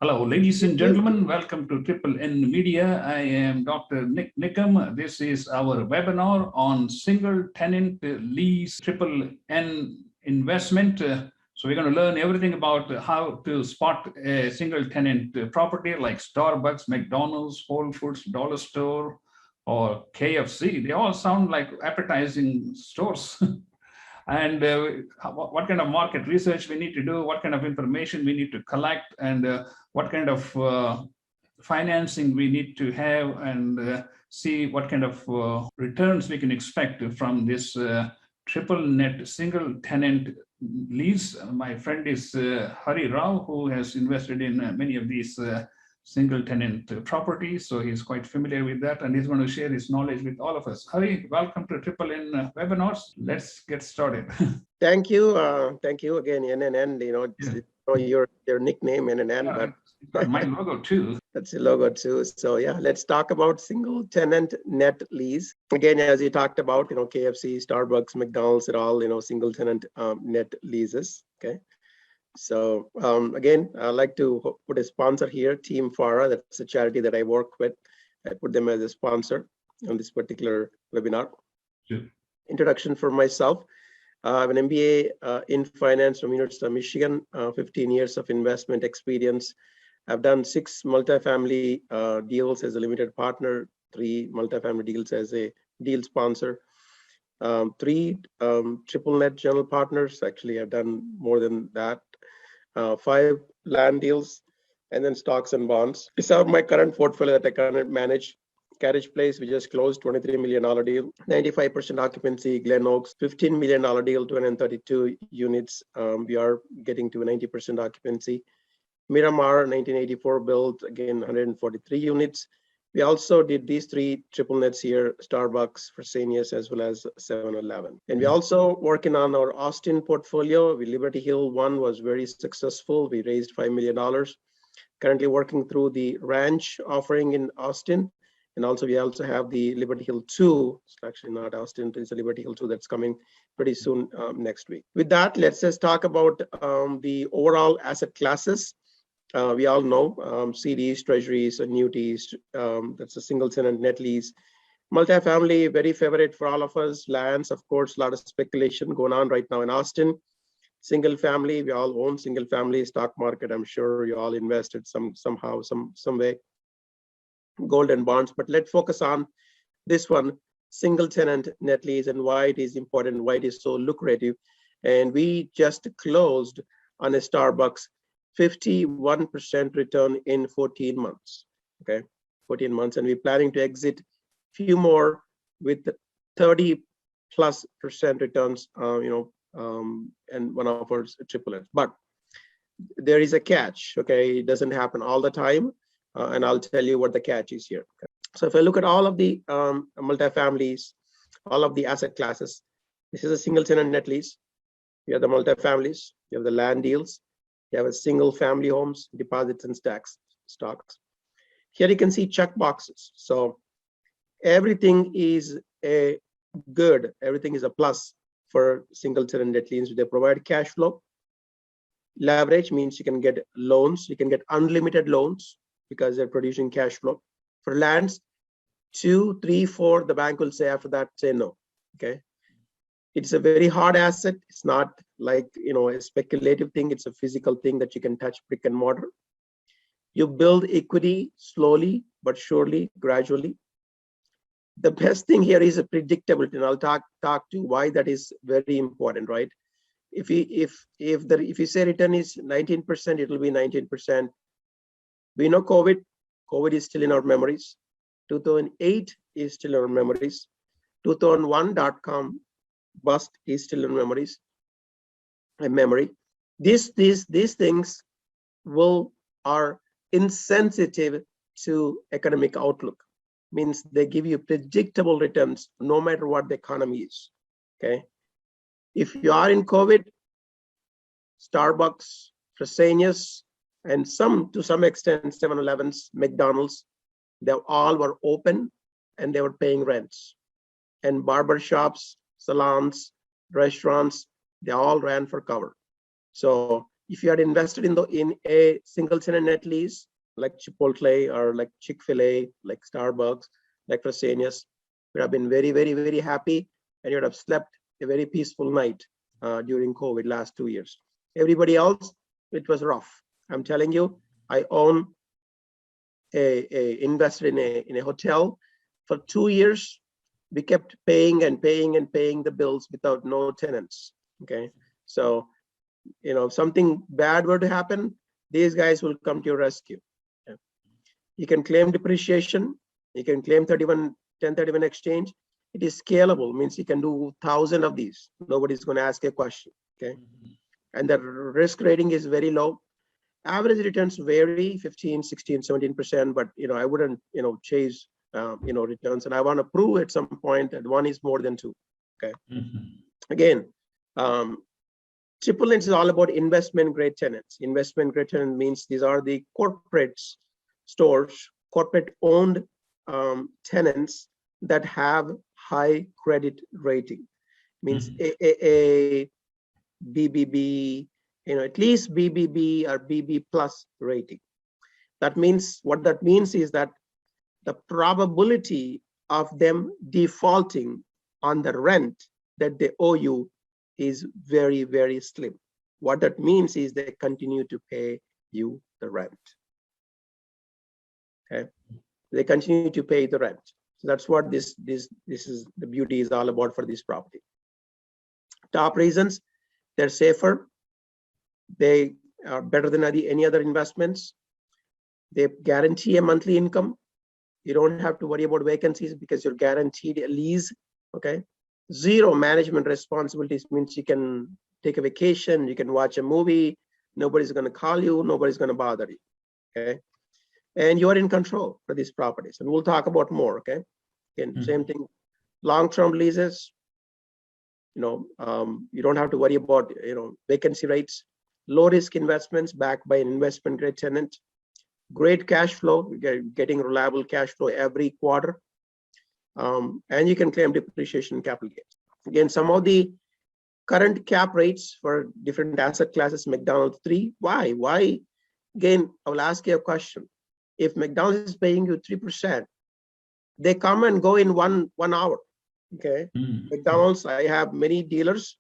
Hello, ladies and gentlemen. Welcome to Triple N Media. I am Dr. Nick Nickham. This is our webinar on single tenant lease Triple N investment. So we're going to learn everything about how to spot a single tenant property like Starbucks, McDonald's, Whole Foods, Dollar Store, or KFC. They all sound like appetizing stores. And what kind of market research we need to do, what kind of information we need to collect, and what kind of financing we need to have, and see what kind of returns we can expect from this triple net single tenant lease. My friend is Hari Rao, who has invested in many of these single tenant properties, so he's quite familiar with that, and he's going to share his knowledge with all of us. Hari, welcome to Triple N webinars. Let's get started. Thank you again, NNN. Your nickname NNN, yeah, but my logo too. That's the logo too. So yeah, let's talk about single tenant net lease. Again, as you talked about, KFC, Starbucks, McDonald's, they're all single tenant net leases. Okay. So again, I'd like to put a sponsor here, Team Farah. That's a charity that I work with. I put them as a sponsor on this particular webinar. Sure. Introduction for myself. I have an MBA in finance from University of Michigan, 15 years of investment experience. I've done 6 multifamily deals as a limited partner, 3 multifamily deals as a deal sponsor. 3 triple net general partners. Actually, I've done more than that. 5 land deals, and then stocks and bonds. These are my current portfolio that I currently manage. Carriage Place, we just closed $23 million deal, 95% occupancy. Glen Oaks, $15 million deal, 232 units. We are getting to 90% occupancy. Miramar, 1984 built, again, 143 units. We also did these 3 triple nets here, Starbucks, Fresenius, as well as 7-Eleven. And we're also working on our Austin portfolio. Liberty Hill 1 was very successful. We raised $5 million. Currently working through the ranch offering in Austin. And also we also have the Liberty Hill 2. It's actually not Austin, it's a Liberty Hill 2 that's coming pretty soon next week. With that, let's just talk about the overall asset classes. We all know CDs, treasuries, annuities, that's a single tenant net lease. Multifamily, very favorite for all of us. Lands, of course, a lot of speculation going on right now in Austin. Single family, we all own single family. Stock market, I'm sure you all invested somehow, some way. Gold and bonds, but let's focus on this one, single tenant net lease, and why it is important, why it is so lucrative. And we just closed on a Starbucks 51% return in 14 months. Okay, 14 months, and we're planning to exit few more with 30+% returns. And one of our triplets. But there is a catch. Okay, it doesn't happen all the time. And I'll tell you what the catch is here. So if I look at all of the multifamilies, all of the asset classes, this is a single tenant net lease. You have the multifamilies, you have the land deals, you have a single family homes, deposits and stocks. Here you can see check boxes. So everything is a good, everything is a plus for single tenant net lease. They provide cash flow. Leverage means you can get loans, you can get unlimited loans, because they're producing cash flow. For lands, 2, 3, 4, the bank will say after that, say no. Okay. It's a very hard asset. It's not like, a speculative thing. It's a physical thing that you can touch, brick and mortar. You build equity slowly, but surely, gradually. The best thing here is a predictability, and I'll talk to why that is very important, right? If you say return is 19%, it will be 19%. We know COVID is still in our memories. 2008 is still in our memories. 2001.com bust is still in memories. Memory. These things are insensitive to economic outlook. Means they give you predictable returns no matter what the economy is. Okay. If you are in COVID, Starbucks, Fresenius, and to some extent 7-Elevens, McDonald's, they all were open and they were paying rents. And barber shops, salons, restaurants, they all ran for cover. So if you had invested in a single tenant net lease, like Chipotle or like Chick-fil-A, like Starbucks, like Fresenius, you would have been very, very, very happy, and you would have slept a very peaceful night during COVID last 2 years. Everybody else, it was rough. I'm telling you, I own invested in a hotel for 2 years. We kept paying and paying and paying the bills without no tenants. Okay, so if something bad were to happen, these guys will come to your rescue. Okay. You can claim depreciation. You can claim 1031 exchange. It is scalable, means you can do 1,000 of these. Nobody's going to ask a question. Okay, and the risk rating is very low. Average returns vary 15, 16, 17%, but I wouldn't chase returns, and I want to prove at some point that one is more than two. Okay. Again, Triple Net is all about investment grade tenants. Investment grade tenant means these are the corporate stores, corporate owned tenants that have high credit rating. Means a BBB, at least BBB or BB plus rating. That means, what that means is that the probability of them defaulting on the rent that they owe you is very, very slim. What that means is they continue to pay you the rent. Okay, they continue to pay the rent. So that's what this is, the beauty is all about for this property. Top reasons: they're safer, they are better than any other investments, they guarantee a monthly income. You don't have to worry about vacancies because you're guaranteed a lease. Okay, zero management responsibilities means you can take a vacation, you can watch a movie, nobody's going to call you, nobody's going to bother you. Okay, and you are in control for these properties, and we'll talk about more. Okay, again, same thing, long-term leases. You don't have to worry about vacancy rates. Low risk investments backed by an investment grade tenant. Great cash flow, getting reliable cash flow every quarter, and you can claim depreciation and capital gains. Again, some of the current cap rates for different asset classes: McDonald's 3. Why? Again, I will ask you a question. If McDonald's is paying you 3%, they come and go in one hour. Okay, McDonald's, I have many dealers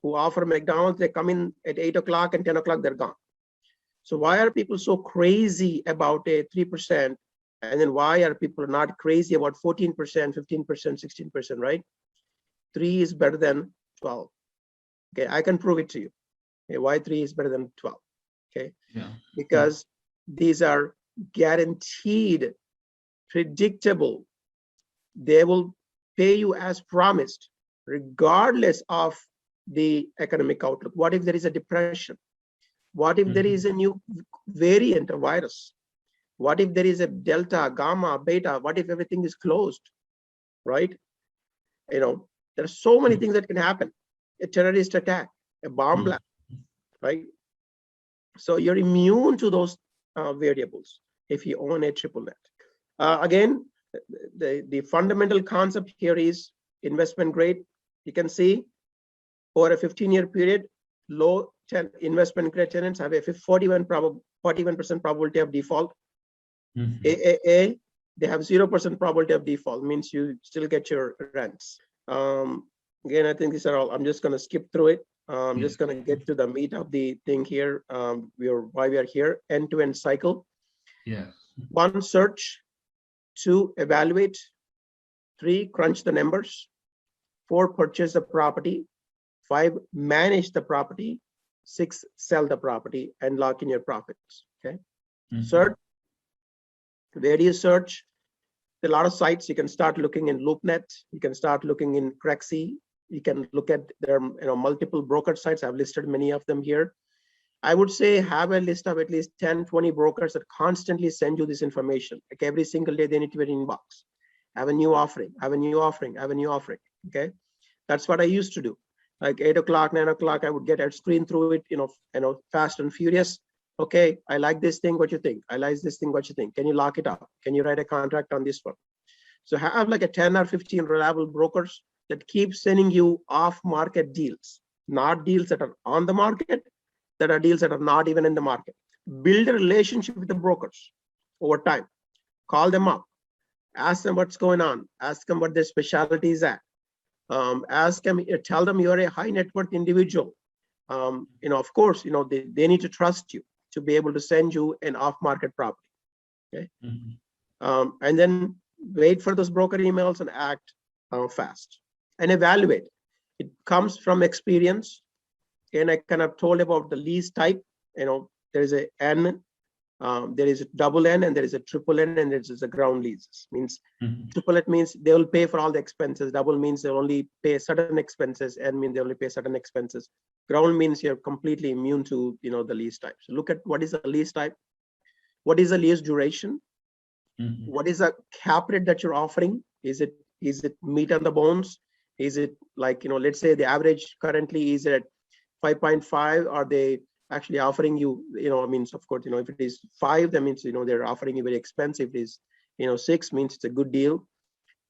who offer McDonald's. They come in at 8 o'clock and 10 o'clock, they're gone. So why are people so crazy about a 3%? And then why are people not crazy about 14%, 15%, 16%, right? 3 is better than 12. Okay, I can prove it to you. Okay, why 3 is better than 12? Okay, because these are guaranteed, predictable. They will pay you as promised, regardless of the economic outlook. What if there is a depression? What if there is a new variant of virus? What if there is a delta, gamma, beta? What if everything is closed, right? There are so many things that can happen. A terrorist attack, a bomb blast, right? So you're immune to those variables if you own a triple net. Again, the fundamental concept here is investment grade. You can see over a 15-year period, low investment grade tenants have a 41% probability of default. AAA, they have 0% probability of default, means you still get your rents. Again, I think these are all, I'm just going to skip through it. I'm just going to get to the meat of the thing here. Why we are here: end-to-end cycle. 1, search. 2, evaluate. 3, crunch the numbers. 4, purchase the property. 5, manage the property. 6, sell the property and lock in your profits. Okay. Search. Where do you search? There are a lot of sites. You can start looking in LoopNet. You can start looking in Crexi. You can look at their multiple broker sites. I've listed many of them here. I would say have a list of at least 10, 20 brokers that constantly send you this information. Like every single day they need to be in inbox. Have a new offering, have a new offering, have a new offering. Okay. That's what I used to do. Like 8 o'clock, 9 o'clock, I would get a screen through it, fast and furious. Okay, I like this thing, what you think? I like this thing, what you think? Can you lock it up? Can you write a contract on this one? So have like a 10 or 15 reliable brokers that keep sending you off market deals, not deals that are on the market, that are deals that are not even in the market. Build a relationship with the brokers over time. Call them up, ask them what's going on, ask them what their specialty is at. Ask them, tell them you're a high net worth individual. Of course, they need to trust you to be able to send you an off-market property. Okay. And then wait for those broker emails and act fast and evaluate. It comes from experience. And I kind of told about the lease type. There is a N, there is a double N, and there is a triple N, and there is a ground leases. Means triple N means they will pay for all the expenses. Double means they only pay certain expenses. N means they only pay certain expenses. Ground means you're completely immune to the lease type. So look at what is the lease type, what is the lease duration, what is the cap rate that you're offering? Is it meat on the bones? Is it like let's say the average currently is at 5.5? Are they actually offering you, of course, if it is 5, that means, they're offering you very expensive. If it is, 6 means it's a good deal.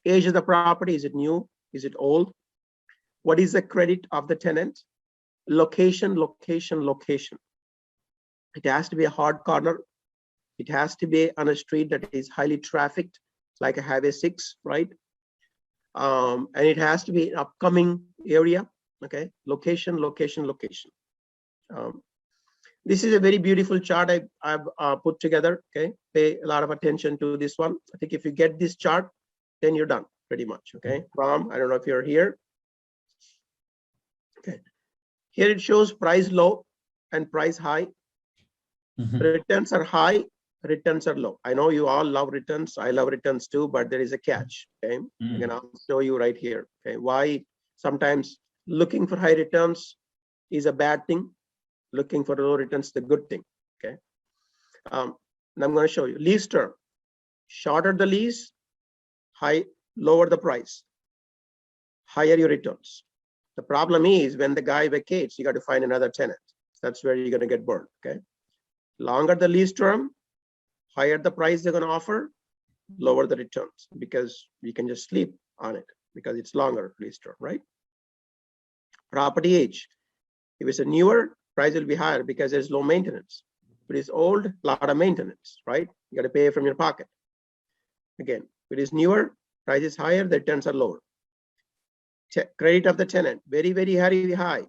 Age of the property, is it new? Is it old? What is the credit of the tenant? Location, location, location. It has to be a hard corner. It has to be on a street that is highly trafficked, like a Highway 6, right? And it has to be an upcoming area. Okay, location, location, location. This is a very beautiful chart I've put together. Okay, pay a lot of attention to this one. I think if you get this chart, then you're done pretty much. Okay, Ram, I don't know if you're here. Okay, here it shows price low and price high. Returns are high, returns are low. I know you all love returns. I love returns too, but there is a catch. Okay, I'll show you right here. Okay, why sometimes looking for high returns is a bad thing. Looking for low returns is a good thing. Okay. And I'm going to show you lease term. Shorter the lease, lower the price, higher your returns. The problem is when the guy vacates, you got to find another tenant. That's where you're going to get burned. Okay. Longer the lease term, higher the price they're going to offer, lower the returns, because you can just sleep on it because it's longer lease term, right? Property age. If it's a newer, price will be higher because there's low maintenance. If it is old, a lot of maintenance, right? You got to pay from your pocket. Again, if it is newer, price is higher, the returns are lower. Credit of the tenant, very, very high.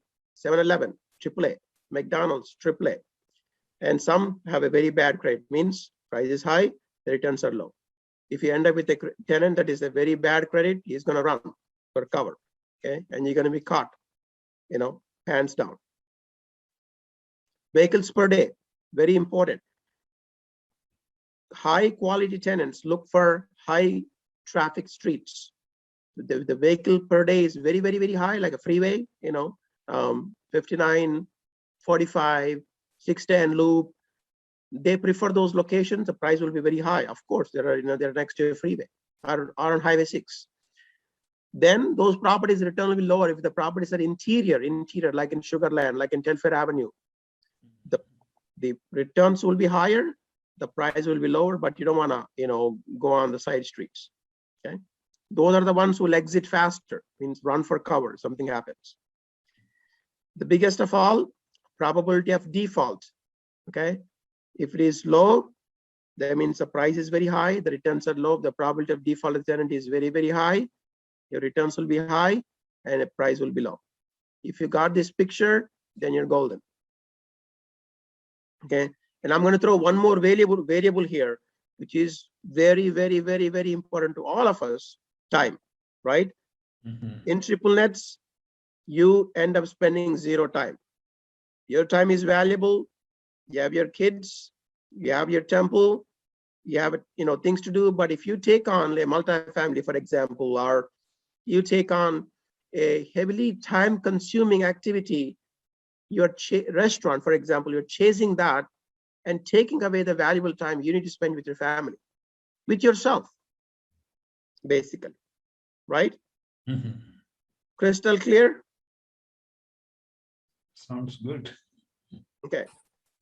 7-Eleven, AAA, McDonald's, AAA. And some have a very bad credit, means price is high, the returns are low. If you end up with a tenant that is a very bad credit, he's going to run for cover. Okay, and you're going to be caught, hands down. Vehicles per day, very important. High quality tenants look for high traffic streets. The vehicle per day is very, very, very high, like a freeway, 59, 45, 610 loop. They prefer those locations. The price will be very high. Of course, they're next to a freeway or on Highway 6. Then those properties return will be lower if the properties are interior, like in Sugar Land, like in Telfair Avenue. The returns will be higher, the price will be lower, but you don't want to, go on the side streets. Okay, those are the ones who will exit faster, means run for cover. Something happens. The biggest of all, probability of default. Okay, if it is low, that means the price is very high, the returns are low. The probability of default of the tenant is very, very high. Your returns will be high, and the price will be low. If you got this picture, then you're golden. Okay, and I'm going to throw one more variable here, which is very, very, very, very important to all of us: time, right? In triple nets, you end up spending 0 time. Your time is valuable. You have your kids, you have your temple, you have things to do. But if you take on a multifamily, for example, or you take on a heavily time-consuming activity, your restaurant, for example, you're chasing that and taking away the valuable time you need to spend with your family, with yourself, basically, right? Crystal clear? Sounds good. Okay.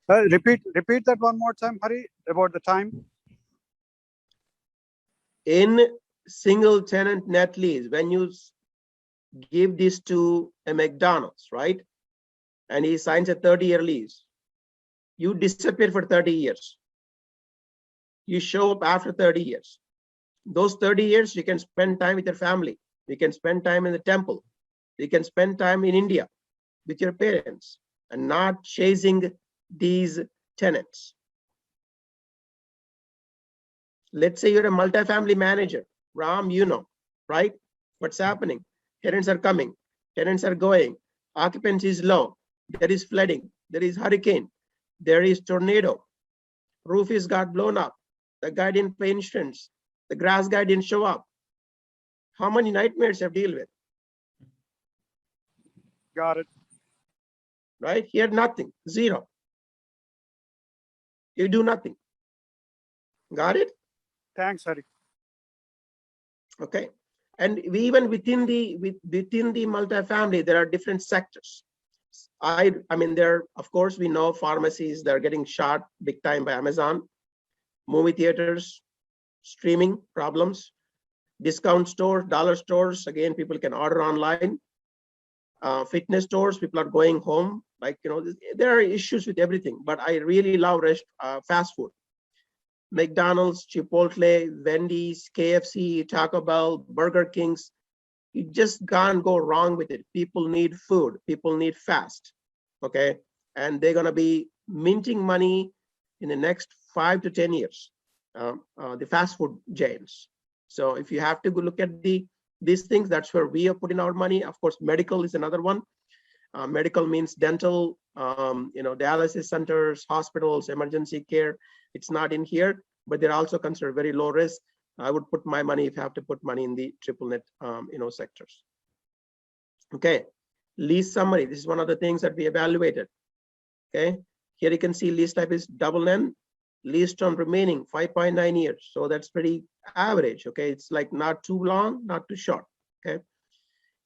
Repeat that one more time, Hari, about the time. In single tenant net lease, when you give this to a McDonald's, right? And he signs a 30-year lease, You disappear for 30 years. You show up after 30 years. Those 30 years, you can spend time with your family. You can spend time in the temple. You can spend time in India with your parents and not chasing these tenants. Let's say you're a multifamily manager. Ram, you know, right? What's happening? Tenants are coming. Tenants are going. Occupancy is low. There is flooding. There is hurricane. There is tornado. Roof is got blown up. The guy didn't pay insurance. The grass guy didn't show up. How many nightmares have deal with? Got it. Right? Here, nothing. Zero. You do nothing. Got it? Thanks, Hari. Okay. And we even within the multifamily, there are different sectors. I mean, there, of course, we know pharmacies that are getting shot big time by Amazon, movie theaters, streaming problems, discount stores, dollar stores. Again, people can order online. Fitness stores, people are going home. Like, you know, there are issues with everything, but I really love fast food. McDonald's, Chipotle, Wendy's, KFC, Taco Bell, Burger Kings. You just can't go wrong with it. People need food. People need fast. Okay. And they're going to be minting money in the next 5 to 10 years, the fast food giants. So if you have to go look at these things, that's where we are putting our money. Of course, medical is another one. Medical means dental, you know, dialysis centers, hospitals, emergency care. It's not in here, but they're also considered very low risk. I would put my money, if I have to put money, in the triple net, you know, sectors. Okay, lease summary. This is one of the things that we evaluated. Okay, here you can see lease type is double N, lease term remaining 5.9 years. So that's pretty average. Okay, it's like not too long, not too short. Okay,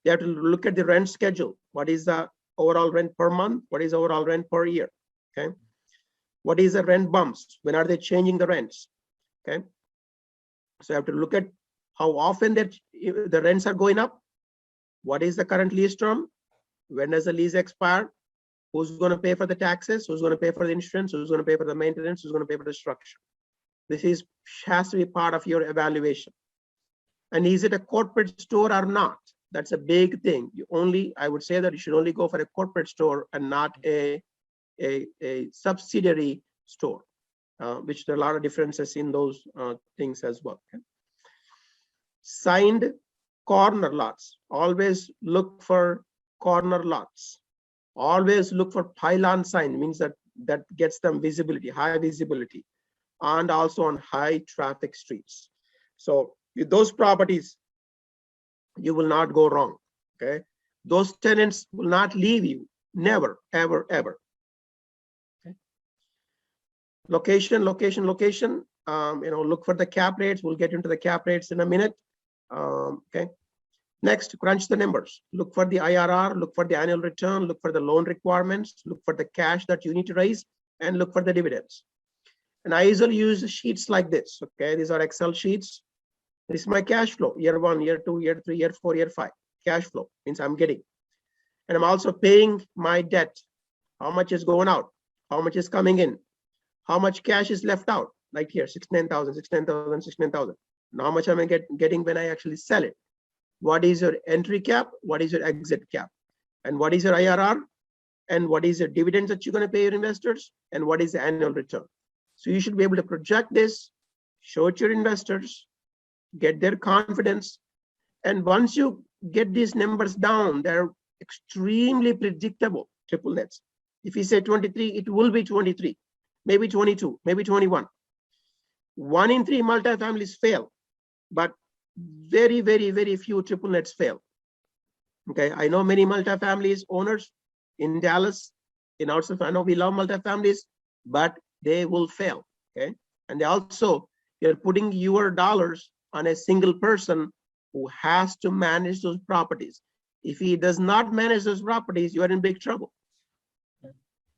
you have to look at the rent schedule. What is the overall rent per month? What is overall rent per year? Okay, what is the rent bumps? When are they changing the rents? Okay, so you have to look at how often that the rents are going up. What is the current lease term? When does the lease expire? Who's going to pay for the taxes? Who's going to pay for the insurance? Who's going to pay for the maintenance? Who's going to pay for the structure? This has to be part of your evaluation. And is it a corporate store or not? That's a big thing. I would say that you should only go for a corporate store and not a subsidiary store, which there are a lot of differences in those things as well. Okay? Signed corner lots. Always look for corner lots. Always look for pylon sign, means that gets them visibility, high visibility, and also on high traffic streets. So with those properties, you will not go wrong. Okay, those tenants will not leave you, never, ever, ever. Okay. Location. You know, look for the cap rates. We'll get into the cap rates in a minute. Okay. Next, crunch the numbers. Look for the IRR, look for the annual return, look for the loan requirements, look for the cash that you need to raise, and look for the dividends. And I usually use sheets like this. Okay, these are Excel sheets. This is my cash flow, year 1, year 2, year 3, year 4, year 5. Cash flow means I'm getting. And I'm also paying my debt. How much is going out? How much is coming in? How much cash is left out? Like here, 69,000, 69,000, 69,000. Now how much am I getting when I actually sell it? What is your entry cap? What is your exit cap? And what is your IRR? And what is your dividends that you're going to pay your investors? And what is the annual return? So you should be able to project this, show it to your investors, get their confidence. And once you get these numbers down, they're extremely predictable, triple nets. If you say 23, it will be 23, maybe 22, maybe 21. 1 in 3 multifamilies fail, but very, very, very few triple nets fail. Okay, I know many multifamilies owners in Dallas, in outside. I know we love multifamilies, but they will fail. Okay, and they also, you're putting your dollars on a single person who has to manage those properties. If he does not manage those properties, you are in big trouble.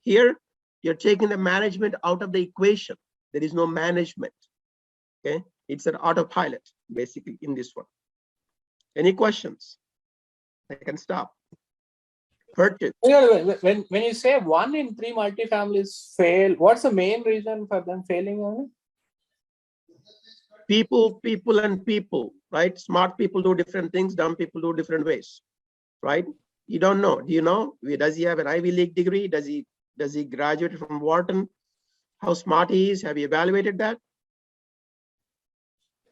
Here, you're taking the management out of the equation. There is no management. Okay, it's an autopilot basically in this one. Any questions? I can stop. purchase. When you say 1 in 3 multifamilies fail, what's the main reason for them failing? People, right? Smart people do different things, dumb people do different ways, right? You don't know. Do you know? Does he have an Ivy League degree? Does he graduate from Wharton? How smart he is? Have you evaluated that?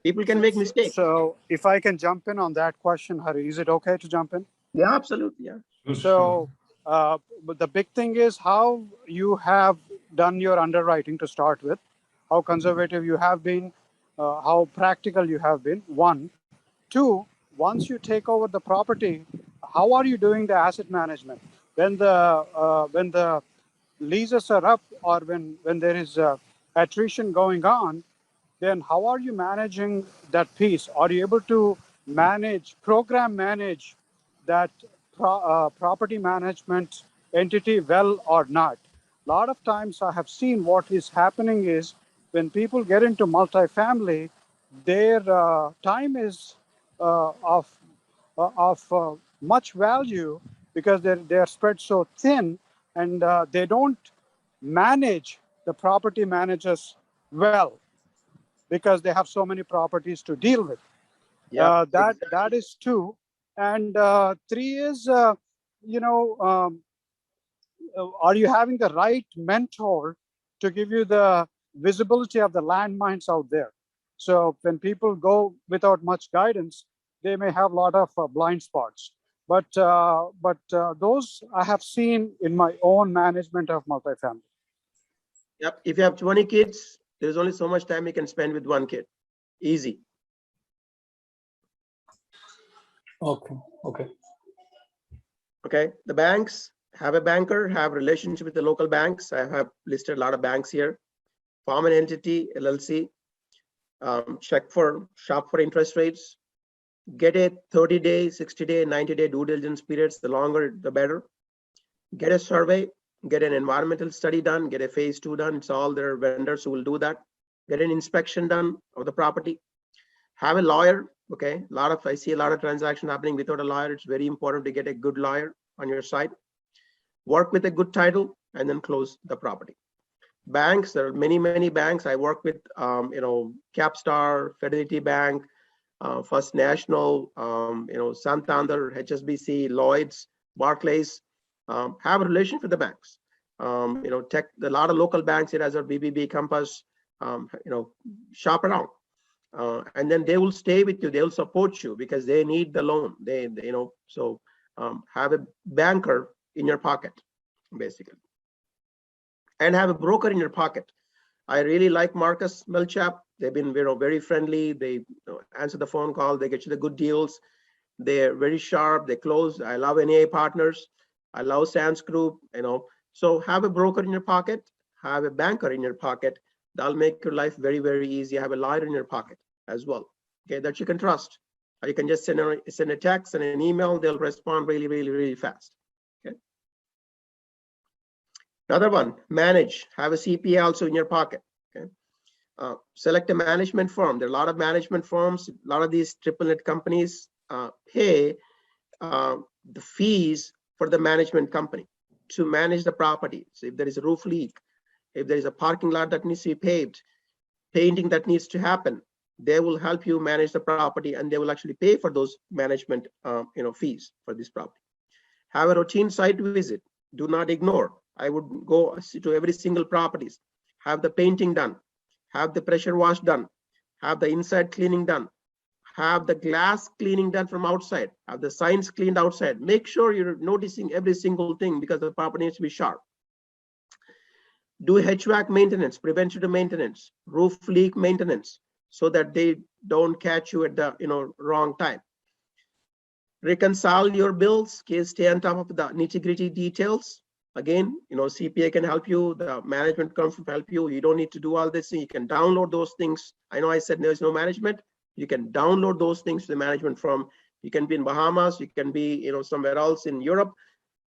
People can make mistakes. So if I can jump in on that question, Hari, is it okay to jump in? Yeah, absolutely. Yeah. So but the big thing is how you have done your underwriting to start with, how conservative you have been, how practical you have been. 1, 2, once you take over the property, how are you doing the asset management? When the leases are up or when there is attrition going on, then how are you managing that piece? Are you able to program manage that property management entity well or not? A lot of times I have seen what is happening is when people get into multifamily, their time is of much value because they're spread so thin, and they don't manage the property managers well because they have so many properties to deal with. Yeah. That is 2, and 3 is are you having the right mentor to give you the visibility of the landmines out there? So when people go without much guidance, they may have a lot of blind spots. But those I have seen in my own management of multifamily. Yep. If you have 20 kids, there's only so much time you can spend with one kid. Easy. Okay. Okay. The banks, have a banker, have relationship with the local banks. I have listed a lot of banks here. Form an entity, LLC, shop for interest rates, get a 30-day, 60-day, 90-day due diligence periods. The longer, the better. Get a survey, get an environmental study done, get a phase 2 done. It's all their vendors who will do that. Get an inspection done of the property. Have a lawyer. Okay, I see a lot of transactions happening without a lawyer. It's very important to get a good lawyer on your side. Work with a good title and then close the property. Banks, there are many banks. I work with Capstar, Fidelity Bank, First National, Santander, HSBC, Lloyds, Barclays. Have a relationship with the banks. A lot of local banks here as our BBB, Compass, shop around. And then they will stay with you. They will support you because they need the loan. Have a banker in your pocket, basically, and have a broker in your pocket. I really like Marcus Melchap. They've been very friendly. They answer the phone call. They get you the good deals. They're very sharp. They close. I love NEA Partners. I love Sands Group. So have a broker in your pocket. Have a banker in your pocket. That'll make your life very easy. Have a lawyer in your pocket as well. Okay, that you can trust. Or you can just send a text and an email. They'll respond really fast. Okay. Another one, manage. Have a CPA also in your pocket. Okay. Select a management firm. There are a lot of management firms. A lot of these triple net companies pay the fees for the management company to manage the property. So if there is a roof leak, if there is a parking lot that needs to be paved, painting that needs to happen, they will help you manage the property, and they will actually pay for those management fees for this property. Have a routine site visit. Do not ignore. I would go to every single properties, have the painting done, have the pressure wash done, have the inside cleaning done, have the glass cleaning done from outside, have the signs cleaned outside. Make sure you're noticing every single thing because the property needs to be sharp. Do HVAC maintenance, preventative maintenance, roof leak maintenance, so that they don't catch you at the wrong time. Reconcile your bills, stay on top of the nitty-gritty details. Again, CPA can help you, the management firm can help you. You don't need to do all this. You can download those things. I know I said there's no management. You can download those things to the management firm. You can be in Bahamas, you can be somewhere else in Europe,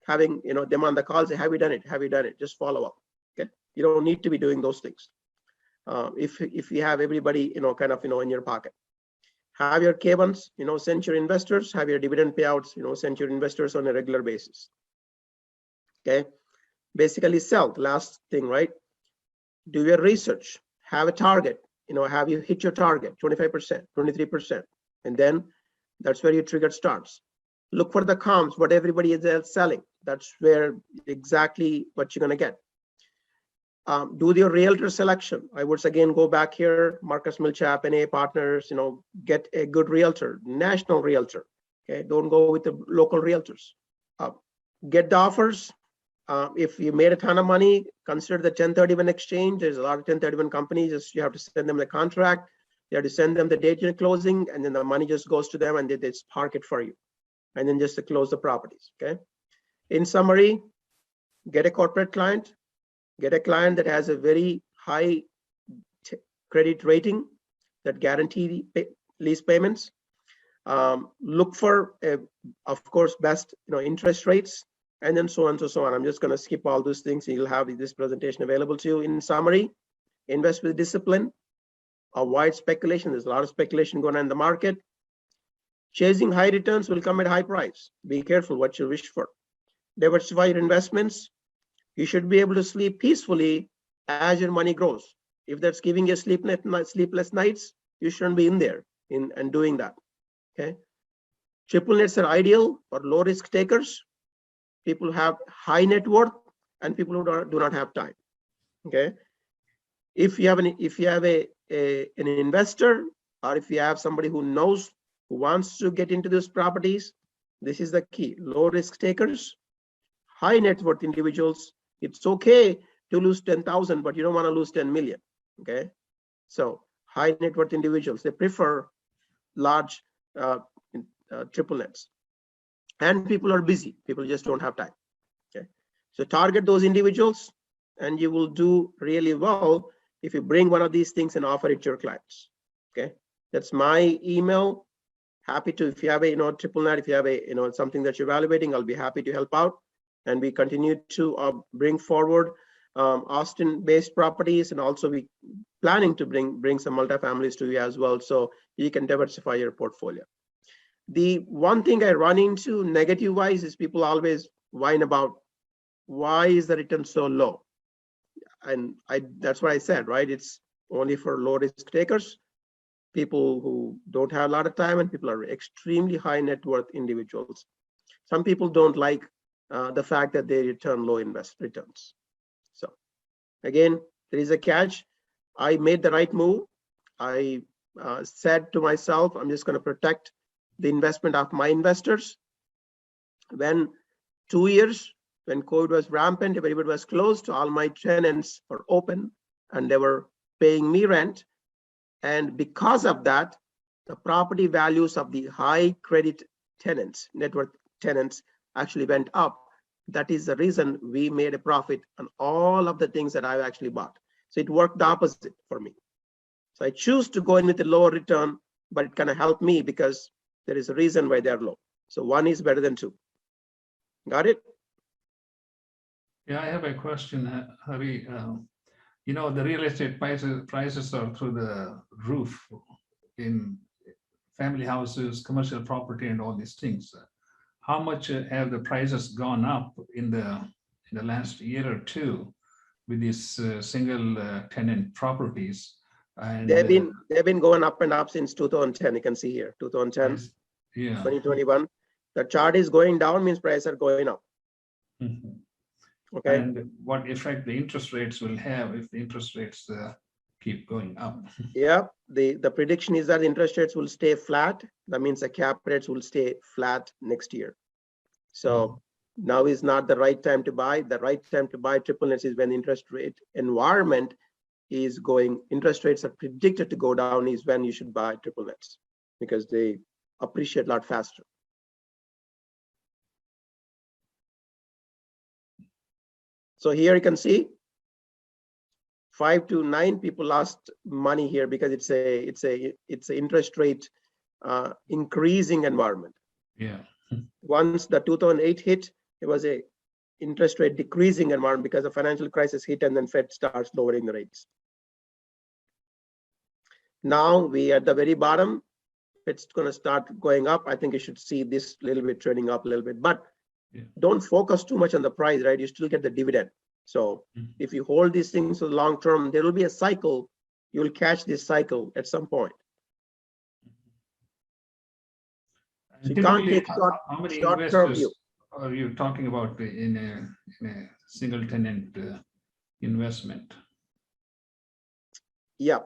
having them on the call, say, have you done it? Have you done it? Just follow up. Okay. You don't need to be doing those things. If you have everybody in your pocket. Have your K1s, send your investors, have your dividend payouts, send your investors on a regular basis. Okay, basically sell. The last thing, right? Do your research, have a target, have you hit your target, 25%, 23%, and then that's where your trigger starts. Look for the comps, what everybody is selling. That's where exactly what you're going to get. Do your realtor selection. I would again go back here, Marcus Millichap, NA Partners, get a good realtor, national realtor. Okay, don't go with the local realtors. Get the offers. If you made a ton of money, consider the 1031 exchange. There's a lot of 1031 companies. Just you have to send them the contract. You have to send them the date you're closing, and then the money just goes to them and they just park it for you. And then just to close the properties. Okay. In summary, get a corporate client, get a client that has a very high credit rating that guarantee lease payments. Look for, of course, best interest rates, and then so on and so on. I'm just going to skip all those things. You'll have this presentation available to you. In summary, invest with discipline, avoid speculation. There's a lot of speculation going on in the market. Chasing high returns will come at high price. Be careful what you wish for. Diversify your investments. You should be able to sleep peacefully as your money grows. If that's giving you sleepless nights, you shouldn't be in there and doing that. Okay. Triple nets are ideal for low risk takers. People who have high net worth and people who do not have time. Okay. If you have an investor, or if you have somebody who knows, who wants to get into these properties, this is the key. Low risk takers, high net worth individuals. It's okay to lose 10,000, but you don't want to lose 10 million. Okay. So high net worth individuals, they prefer large triple nets. And people are busy. People just don't have time. Okay. So target those individuals and you will do really well if you bring one of these things and offer it to your clients. Okay. That's my email. Happy to, if you have a triple net, if you have something that you're evaluating, I'll be happy to help out. And we continue to bring forward Austin-based properties, and also we planning to bring some multifamilies to you as well, so you can diversify your portfolio. The one thing I run into negative-wise is people always whine about why is the return so low, and that's what I said, right? It's only for low risk takers, people who don't have a lot of time, and people are extremely high net worth individuals. Some people don't like the fact that they return low invest returns. So again, there is a catch. I made the right move. I said to myself, I'm just going to protect the investment of my investors. When 2 years, when COVID was rampant, everybody was closed, all my tenants were open and they were paying me rent. And because of that, the property values of the high credit tenants, net worth tenants, actually went up. That is the reason we made a profit on all of the things that I've actually bought. So it worked the opposite for me. So I choose to go in with a lower return, but it kind of helped me because there is a reason why they're low. So one is better than two. Got it? Yeah, I have a question, Hari. The real estate prices are through the roof in family houses, commercial property, and all these things. How much have the prices gone up in the last year or two with these single tenant properties? And they've been going up and up since 2010. You can see here, 2010, yeah, 2021. The chart is going down, means prices are going up. Mm-hmm. Okay. And what effect the interest rates will have if the interest rates keep going up? Yeah, the prediction is that interest rates will stay flat. That means the cap rates will stay flat next year. So now is not the right time to buy. The right time to buy triple nets is when interest rate environment is going, interest rates are predicted to go down, is when you should buy triple nets because they appreciate a lot faster. So here you can see 5 to 9 people lost money here because it's a interest rate increasing environment. Yeah. Once the 2008 hit, it was a interest rate decreasing environment because the financial crisis hit and then Fed starts lowering the rates. Now we at the very bottom, it's going to start going up. I think you should see this little bit turning up a little bit, but don't focus too much on the price, right? You still get the dividend. So if you hold these things for the long term, there will be a cycle. You'll catch this cycle at some point. So you can't take how many short-term investors view. are you talking about in a single tenant investment? Yeah.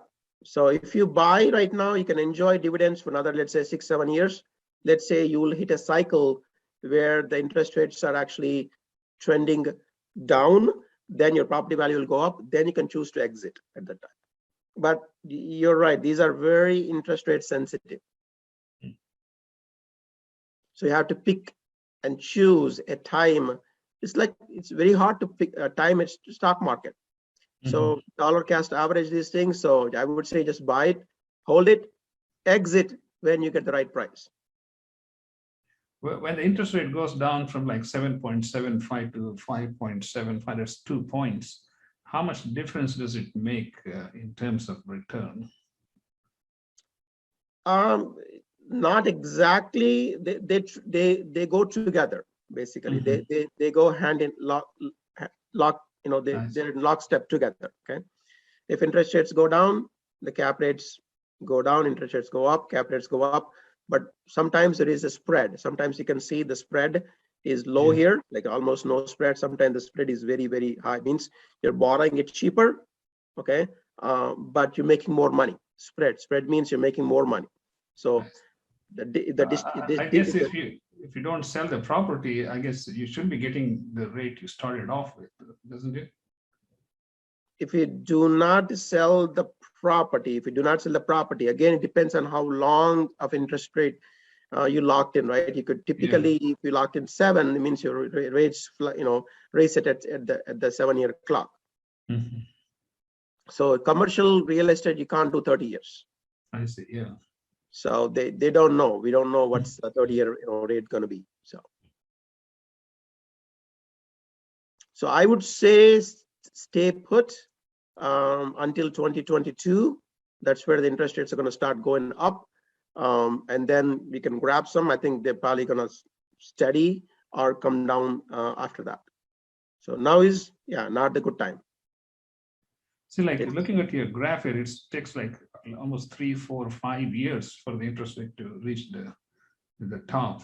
So if you buy right now, you can enjoy dividends for another, let's say 6-7 years. Let's say you will hit a cycle where the interest rates are actually trending down, then your property value will go up. Then you can choose to exit at that time. But you're right, these are very interest rate sensitive. So you have to pick and choose a time. It's very hard to pick a time at stock market. So dollar cost average these things. So I would say just buy it, hold it, exit when you get the right price. When the interest rate goes down from like 7.75 to 5.75, that's 2 points. How much difference does it make in terms of return? Not exactly. They go together basically. They go hand in lock. You know, they're in lockstep together. Okay. If interest rates go down, the cap rates go down. Interest rates go up, cap rates go up. But sometimes there is a spread. Sometimes you can see the spread is low here, like almost no spread. Sometimes the spread is very, very high. Means you're borrowing it cheaper, okay, but you're making more money. Spread means you're making more money. So I guess if you don't sell the property, I guess you should be getting the rate you started off with, doesn't it? If you do not sell the property, again, it depends on how long of interest rate you locked in, right? You could typically, if you locked in 7, it means your rates, raise it at the 7-year clock. So commercial real estate, you can't do 30 years. I see, yeah. So they don't know. We don't know what's the 30-year rate going to be. So I would say stay put until 2022. That's where the interest rates are going to start going up. And then we can grab some. I think they're probably going to steady or come down after that. So now is not the good time. See, like looking at your graph here, it takes like almost 3, 4, 5 years for the interest rate to reach the top.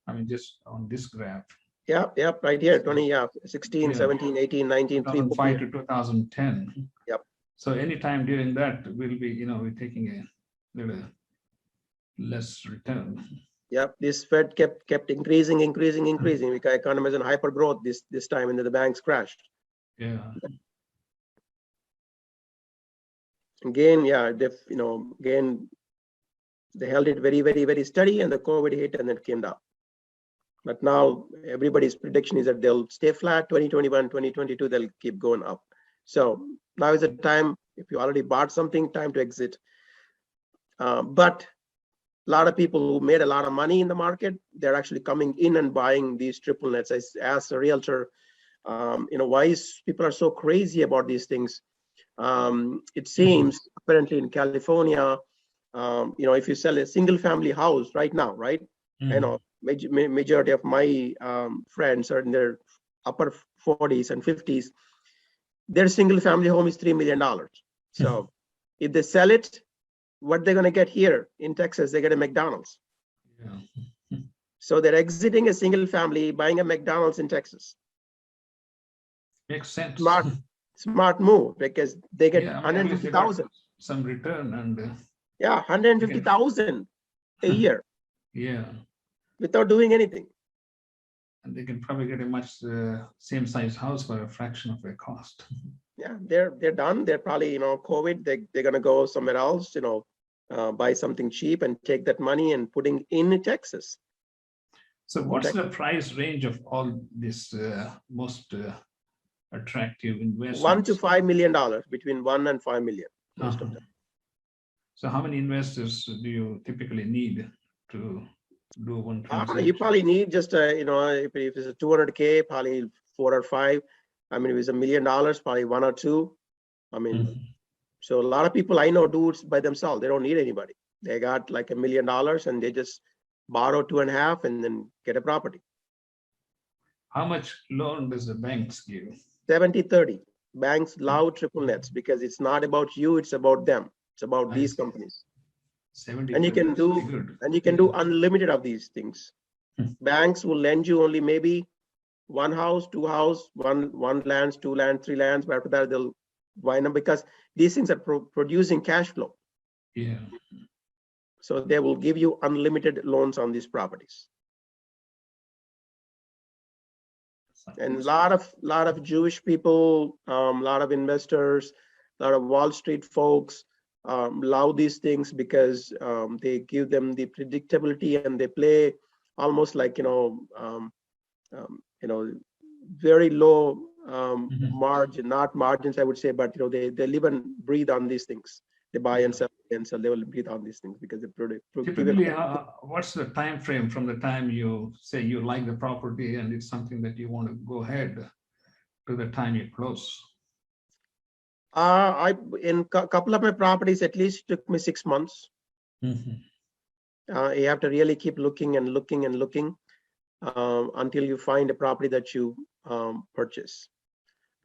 I mean, just on this graph. Yeah, right here, 16, 17, 18, 19, 2005 to 2010. Yep. So anytime during that, we'll be, we're taking a little less return. Yep, this Fed kept increasing. We can't imagine hyper growth this time, and then the banks crashed. Yeah. Again, they held it very, very, very steady, and the COVID hit, and then it came down. But now everybody's prediction is that they'll stay flat. 2021, 2022, they'll keep going up. So now is the time. If you already bought something, time to exit. But a lot of people who made a lot of money in the market, they're actually coming in and buying these triple nets. I asked a realtor, why people are so crazy about these things. It seems apparently in California, if you sell a single family house right now, right? I know majority of my friends are in their upper 40s and 50s. Their single family home is $3 million. So if they sell it, what they're going to get here in Texas, they get a McDonald's. Yeah. So they're exiting a single family, buying a McDonald's in Texas. Makes sense. Smart move, because they get 150,000. Some return and 150,000 a year. Yeah. Without doing anything. And they can probably get a much same size house for a fraction of their cost. Yeah, they're done. They're probably, COVID, they're going to go somewhere else, buy something cheap and take that money and putting in Texas. So what's the price range of all this most attractive investments? $1 to $5 million, between $1 and $5 million, most of them. So how many investors do you typically need to do one transaction? You probably need just, if it's a 200K, probably 4 or 5. I mean, if it's $1 million, probably 1 or 2. I mean, so a lot of people I know do it by themselves. They don't need anybody. They got like $1 million and they just borrow 2.5 and then get a property. How much loan does the banks give? 70-30. Banks love triple nets because it's not about you, it's about them. It's about I these see. companies. 70. And you can That's very do good. unlimited of these things. Banks will lend you only maybe one house, two house, one lands, two lands, three lands, but after that they'll wind up because these things are producing cash flow. Yeah. So they will give you unlimited loans on these properties. And a lot of Jewish people, lot of investors, a lot of Wall Street folks love these things because they give them the predictability and they play almost like very low margin, not margins I would say, but they live and breathe on these things. They buy and sell, they will breathe on these things because they produce. Typically, what's the time frame from the time you say you like the property and it's something that you want to go ahead to the time you close? In a couple of my properties, at least took me 6 months. Mhm. You have to really keep looking and looking and looking until you find a property that you purchase.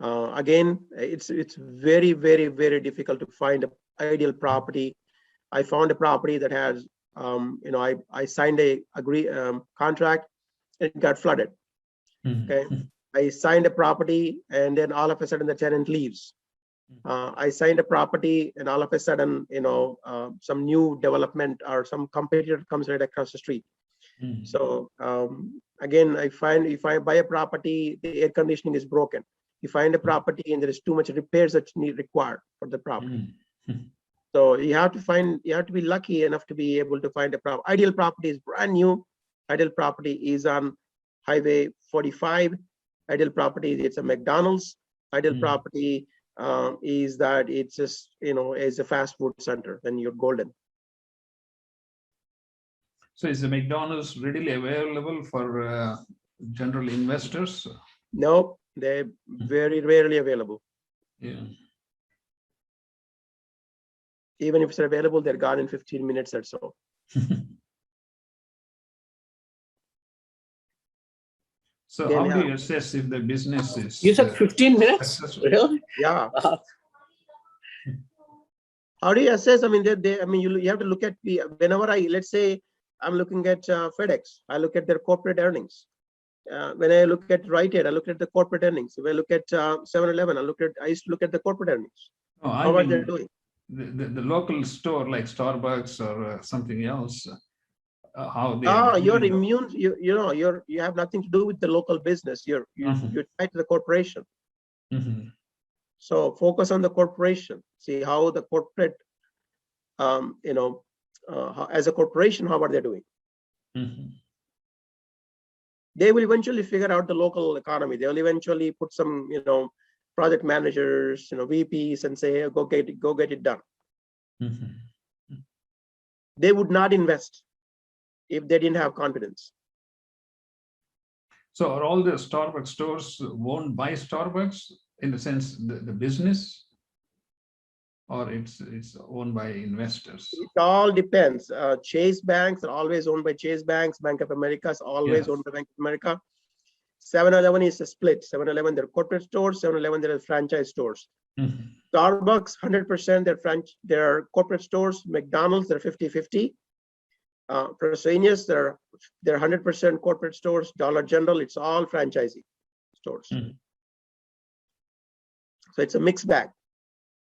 Again, it's very, very, very difficult to find an ideal property. I found a property that has, I signed a contract, it got flooded. Okay, I signed a property and then all of a sudden the tenant leaves. I signed a property and all of a sudden, some new development or some competitor comes right across the street. So again, I find if I buy a property, the air conditioning is broken. You find a property and there is too much repairs that required for the property. So you have to be lucky enough to be able to find a property. Ideal property is brand new. Ideal property is on Highway 45. Ideal property, it's a McDonald's. Ideal property is that it's just, is a fast food center, then you're golden. So is the McDonald's readily available for general investors? No, they're very rarely available. Yeah. Even if it's available, they're gone in 15 minutes or so. So Then, how do you assess if the business is? You said 15 minutes? successful? Really? Yeah. How do you assess? I mean, you have to look at whenever let's say I'm looking at FedEx, I look at their corporate earnings. When I look at Rite Aid, I look at the corporate earnings. When I look at 7-Eleven, I used to look at the corporate earnings. No, How are they doing? The local store like Starbucks or something else, how they You're immune. You have nothing to do with the local business. You're tied to the corporation. So focus on the corporation. See how the corporate, as a corporation, how are they doing? They will eventually figure out the local economy. They will eventually put some, project managers, VPs, and say, hey, go get it done. They would not invest if they didn't have confidence. So are all the Starbucks stores owned by Starbucks in the sense the business, or it's owned by investors? It all depends. Chase banks are always owned by Chase banks. Bank of America is always owned by Bank of America. 7-Eleven is a split. 7-Eleven, they're corporate stores. 7-Eleven, they're franchise stores. Starbucks, 100% they're corporate stores. McDonald's, they're 50-50. Fresenius, they're 100% corporate stores. Dollar General, it's all franchisee stores. So it's a mixed bag.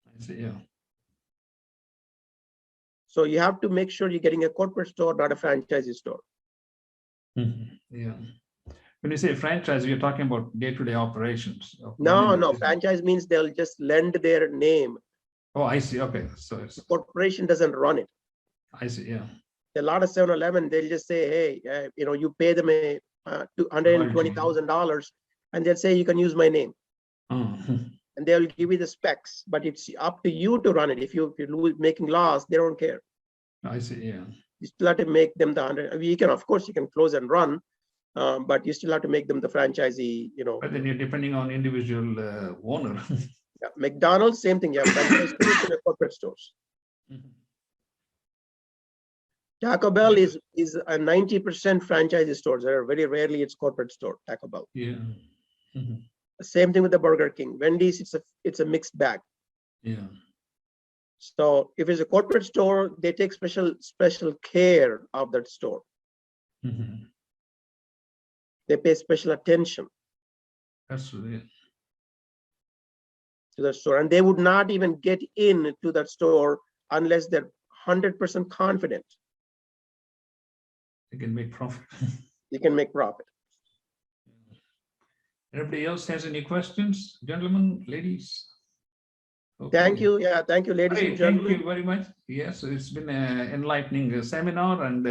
I see, yeah. So you have to make sure you're getting a corporate store, not a franchisee store. Yeah. When you say franchise, you're talking about day-to-day operations. No. Franchise means they'll just lend their name. Oh, I see. Okay. So it's the corporation doesn't run it. I see. Yeah. A lot of 7-Eleven, they'll just say, hey, you pay them $120,000 and they'll say, you can use my name. And they'll give you the specs, but it's up to you to run it. If you're making loss, they don't care. I see. Yeah. You still have to make them the 100. You can, of course, you can close and run, but you still have to make them the franchisee. But then you're depending on individual owner. Yeah. McDonald's, same thing. Yeah, franchise stores and corporate stores. Taco Bell is a 90% franchise stores. There are very rarely it's corporate store, Taco Bell. Yeah. Mhm. Same thing with the Burger King. Wendy's, it's a mixed bag. Yeah. So if it's a corporate store, they take special care of that store. Mhm. They pay special attention That's really, to the store, and they would not even get into that store unless they're 100% confident they can make profit. you can make profit. Anybody else has any questions, gentlemen, ladies? Thank Okay. you. Yeah, thank you, ladies Hey, and thank gentlemen. you very much. Yes, it's been an enlightening seminar, and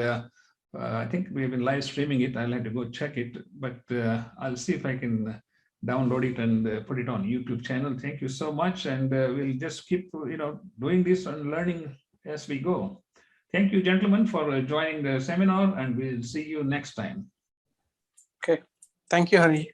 I think we've been live streaming it. I'll have to go check it, but I'll see if I can download it and put it on YouTube channel. Thank you so much, and we'll just keep doing this and learning as we go. Thank you, gentlemen, for joining the seminar, and we'll see you next time. Okay. Thank you, Hari.